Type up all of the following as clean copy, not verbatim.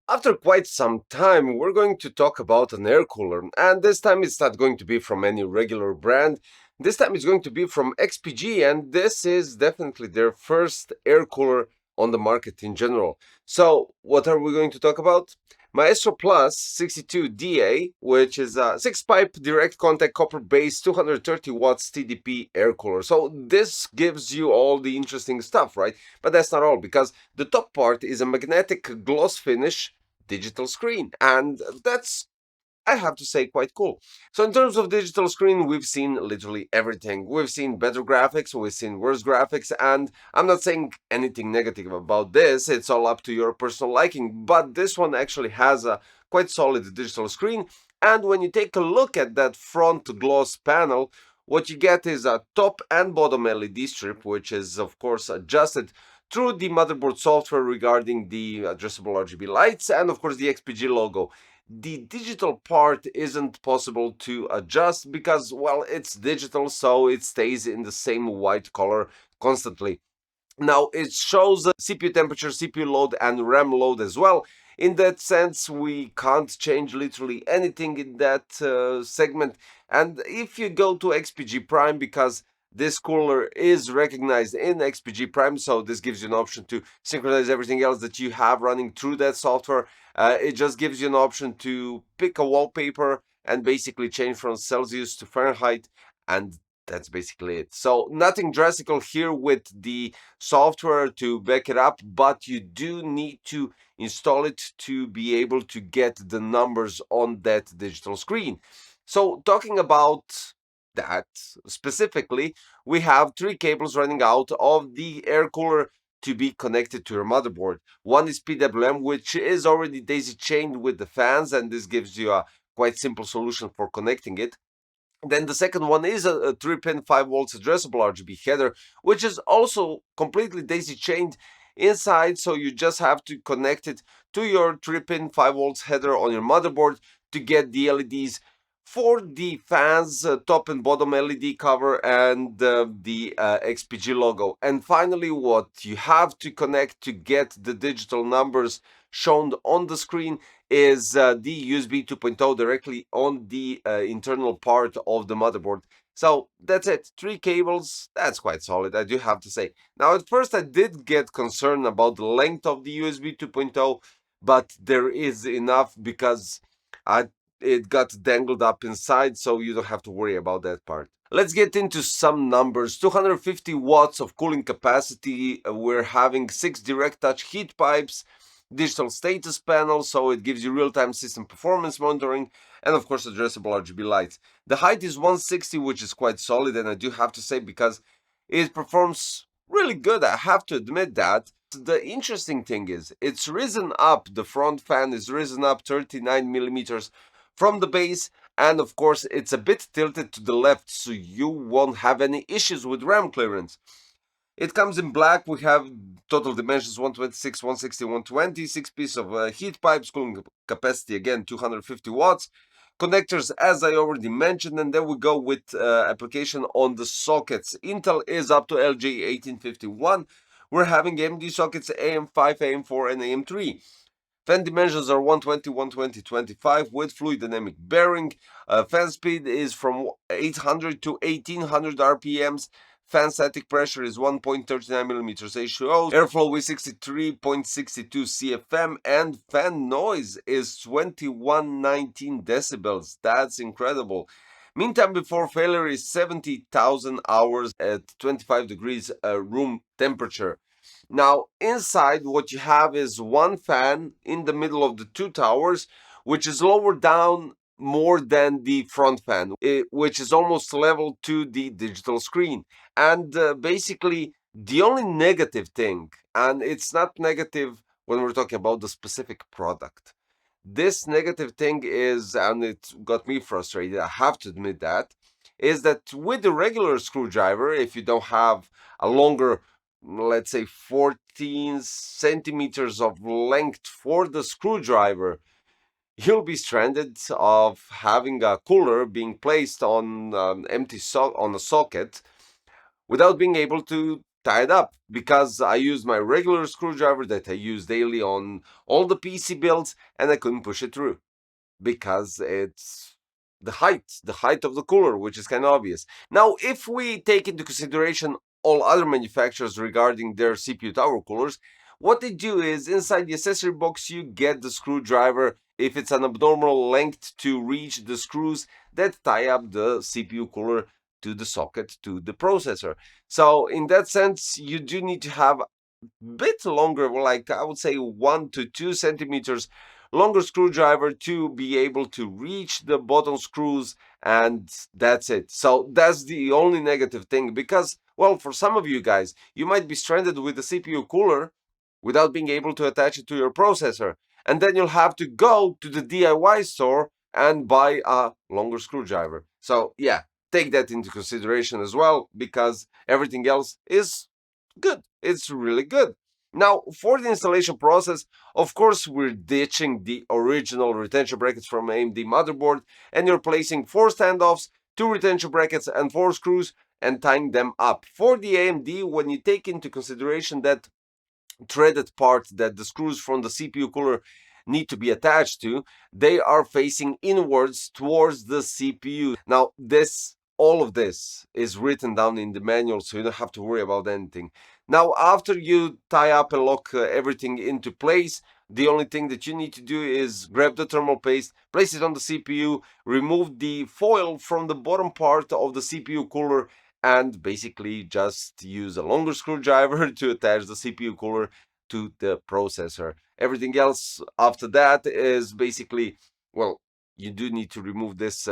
After quite some time, we're going to talk about an air cooler, and this time it's not going to be from any regular brand. This time it's going to be from XPG, and this is definitely their first air cooler on the market in general. So, what are we going to talk about? Maestro Plus 62DA, which is a 6-pipe direct contact copper based 230 watts TDP air cooler. So, this gives you all the interesting stuff, right? But that's not all, because the top part is a magnetic gloss finish digital screen, and that's, I have to say, quite cool. So in terms of digital screen, we've seen literally everything. We've seen better graphics, we've seen worse graphics, and I'm not saying anything negative about this. It's all up to your personal liking, but this one actually has a quite solid digital screen. And when you take a look at that front gloss panel, what you get is a top and bottom LED strip, which is of course adjusted through the motherboard software regarding the addressable RGB lights and of course the XPG logo. The digital part isn't possible to adjust because, well, it's digital, so it stays in the same white color constantly. Now, it shows CPU temperature, CPU load, and RAM load as well. In that sense, we can't change literally anything in that segment. And if you go to XPG Prime, because this cooler is recognized in XPG Prime, so this gives you an option to synchronize everything else that you have running through that software. It just gives you an option to pick a wallpaper and basically change from Celsius to Fahrenheit, and that's basically it. So nothing drastic here with the software to back it up, but you do need to install it to be able to get the numbers on that digital screen. So talking about that specifically, we have three cables running out of the air cooler to be connected to your motherboard. One is PWM, which is already daisy chained with the fans, and this gives you a quite simple solution for connecting it. Then the second one is a 3-pin 5 volts addressable RGB header, which is also completely daisy chained inside, so you just have to connect it to your 3-pin 5 volts header on your motherboard to get the LEDs for the fans, top and bottom LED cover, and the XPG logo. And finally, what you have to connect to get the digital numbers shown on the screen is the USB 2.0 directly on the internal part of the motherboard. So that's it, three cables. That's quite solid, I do have to say. Now, at first I did get concerned about the length of the USB 2.0, but there is enough because it got dangled up inside, so you don't have to worry about that part. Let's get into some numbers. 250 watts of cooling capacity. We're having 6 direct touch heat pipes, digital status panel, so it gives you real-time system performance monitoring, and of course addressable RGB lights. The height is 160, which is quite solid, and I do have to say, because it performs really good, I have to admit that. The interesting thing is it's risen up, the front fan is risen up 39 millimeters from the base, and of course it's a bit tilted to the left, so you won't have any issues with RAM clearance. It comes in black. We have total dimensions 126, 160, 120, 6 pieces of heat pipes, cooling capacity again 250 watts. Connectors, as I already mentioned, and then we go with application on the sockets. Intel is up to LJ1851. We're having AMD sockets AM5, AM4, and AM3. Fan dimensions are 120, 120, 25 with fluid dynamic bearing. Fan speed is from 800 to 1800 RPMs. Fan static pressure is 1.39 millimeters HO. Airflow is 63.62 CFM, and fan noise is 2119 decibels. That's incredible. Mean time before failure is 70,000 hours at 25 degrees room temperature. Now, inside, what you have is one fan in the middle of the two towers, which is lower down more than the front fan, which is almost level to the digital screen. And basically, the only negative thing, and it's not negative when we're talking about the specific product, this negative thing is, and it got me frustrated, I have to admit that, is that with the regular screwdriver, if you don't have a longer, let's say 14 centimeters of length for the screwdriver, you'll be stranded of having a cooler being placed on empty on a socket without being able to tied up because I used my regular screwdriver that I use daily on all the PC builds, and I couldn't push it through because it's the height of the cooler, which is kind of obvious. Now, if we take into consideration all other manufacturers regarding their CPU tower coolers, what they do is inside the accessory box you get the screwdriver if it's an abnormal length to reach the screws that tie up the CPU cooler to the socket to the processor. So in that sense, you do need to have bit longer, like I would say 1 to 2 centimeters longer screwdriver to be able to reach the bottom screws, and that's it. So that's the only negative thing, because, well, for some of you guys, you might be stranded with the CPU cooler without being able to attach it to your processor, and then you'll have to go to the DIY store and buy a longer screwdriver. So yeah, take that into consideration as well, because everything else is good. It's really good. Now, for the installation process, of course, we're ditching the original retention brackets from AMD motherboard, and you're placing 4 standoffs, 2 retention brackets, and 4 screws, and tying them up. For the AMD, when you take into consideration that threaded part that the screws from the CPU cooler need to be attached to, they are facing inwards towards the CPU. Now, all of this is written down in the manual, so you don't have to worry about anything. Now, after you tie up and lock everything into place, the only thing that you need to do is grab the thermal paste, place it on the CPU, remove the foil from the bottom part of the CPU cooler, and basically just use a longer screwdriver to attach the CPU cooler to the processor. Everything else after that is basically, well, you do need to remove this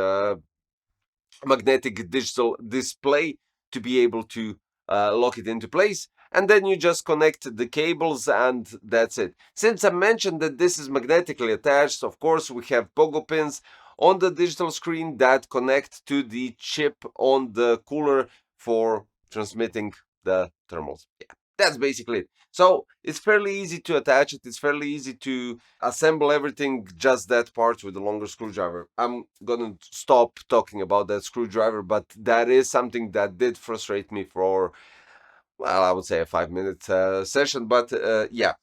magnetic digital display to be able to lock it into place, and then you just connect the cables, and that's it. Since I mentioned that this is magnetically attached, of course we have pogo pins on the digital screen that connect to the chip on the cooler for transmitting the thermals. Yeah, that's basically it. So it's fairly easy to attach it, it's fairly easy to assemble everything, just that part with the longer screwdriver. I'm gonna stop talking about that screwdriver, but that is something that did frustrate me for, well, I would say a 5 minute session, but yeah.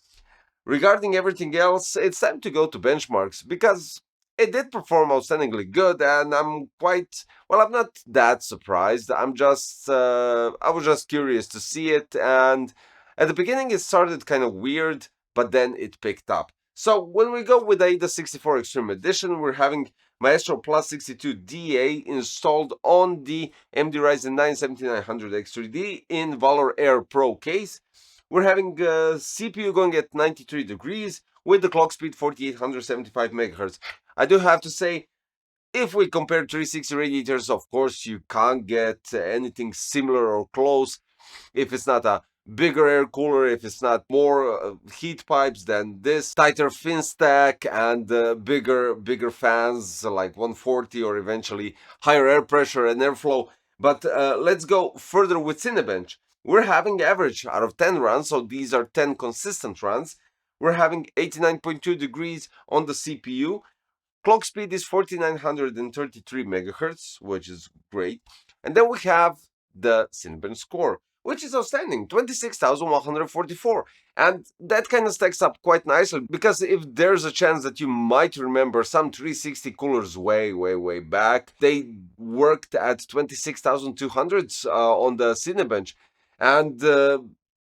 Regarding everything else, it's time to go to benchmarks, because it did perform outstandingly good, and I'm quite, well, I'm not that surprised. I was just curious to see it, and at the beginning it started kind of weird, but then it picked up. So when we go with AIDA 64 Extreme Edition, we're having Maestro Plus 62DA installed on the AMD Ryzen 9 7900X3D in Valor Air Pro case. We're having a CPU going at 93 degrees with the clock speed 4875 megahertz. I do have to say, if we compare 360 radiators, of course you can't get anything similar or close. If it's not a bigger air cooler, if it's not more heat pipes than this, tighter fin stack, and bigger fans like 140, or eventually higher air pressure and airflow. But let's go further with Cinebench. We're having average out of 10 runs, so these are 10 consistent runs. We're having 89.2 degrees on the CPU. Clock speed is 4933 megahertz, which is great. And then we have the Cinebench score, which is outstanding, 26,144. And that kind of stacks up quite nicely, because if there's a chance that you might remember some 360 coolers way back, they worked at 26,200 on the Cinebench. And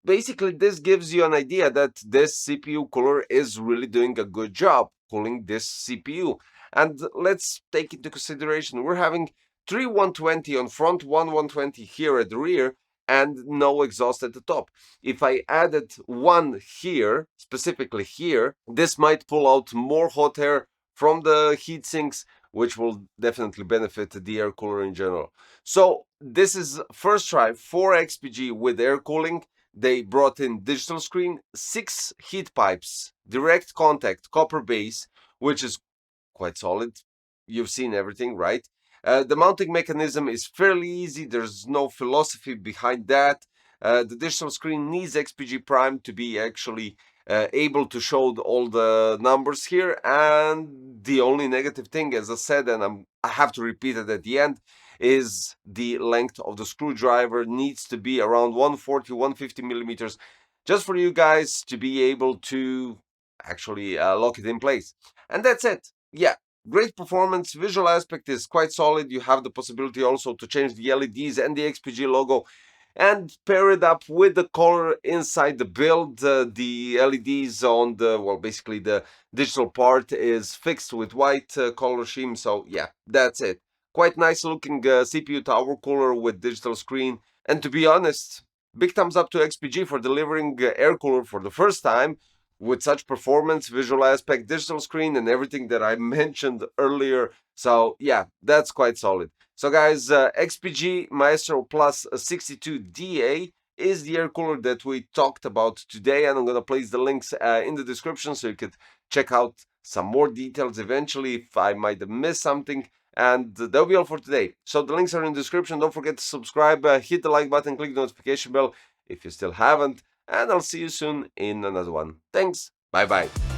basically this gives you an idea that this CPU cooler is really doing a good job cooling this CPU. And let's take into consideration, we're having 3 120 on front, 120 here at the rear, and no exhaust at the top. If I added one here, specifically here, this might pull out more hot air from the heat sinks, which will definitely benefit the air cooler in general. So this is first try for XPG with air cooling. They brought in digital screen, 6 heat pipes, direct contact, copper base, which is quite solid. You've seen everything, right? The mounting mechanism is fairly easy. There's no philosophy behind that. The digital screen needs XPG Prime to be actually able to show all the numbers here. And the only negative thing, as I said, and I have to repeat it at the end, is the length of the screwdriver needs to be around 140, 150 millimeters, just for you guys to be able to actually lock it in place. And that's it. Yeah, great performance. Visual aspect is quite solid. You have the possibility also to change the LEDs and the XPG logo and pair it up with the color inside the build. The LEDs on the, well, basically the digital part is fixed with white color scheme. So yeah, that's it. Quite nice looking CPU tower cooler with digital screen. And to be honest, big thumbs up to XPG for delivering air cooler for the first time with such performance, visual aspect, digital screen, and everything that I mentioned earlier. So yeah, that's quite solid. So guys, XPG Maestro Plus 62DA is the air cooler that we talked about today, and I'm going to place the links in the description so you could check out some more details eventually if I might have missed something. And that'll be all for today. So the links are in the description. Don't forget to subscribe, hit the like button, click the notification bell if you still haven't, and I'll see you soon in another one. Thanks. Bye bye.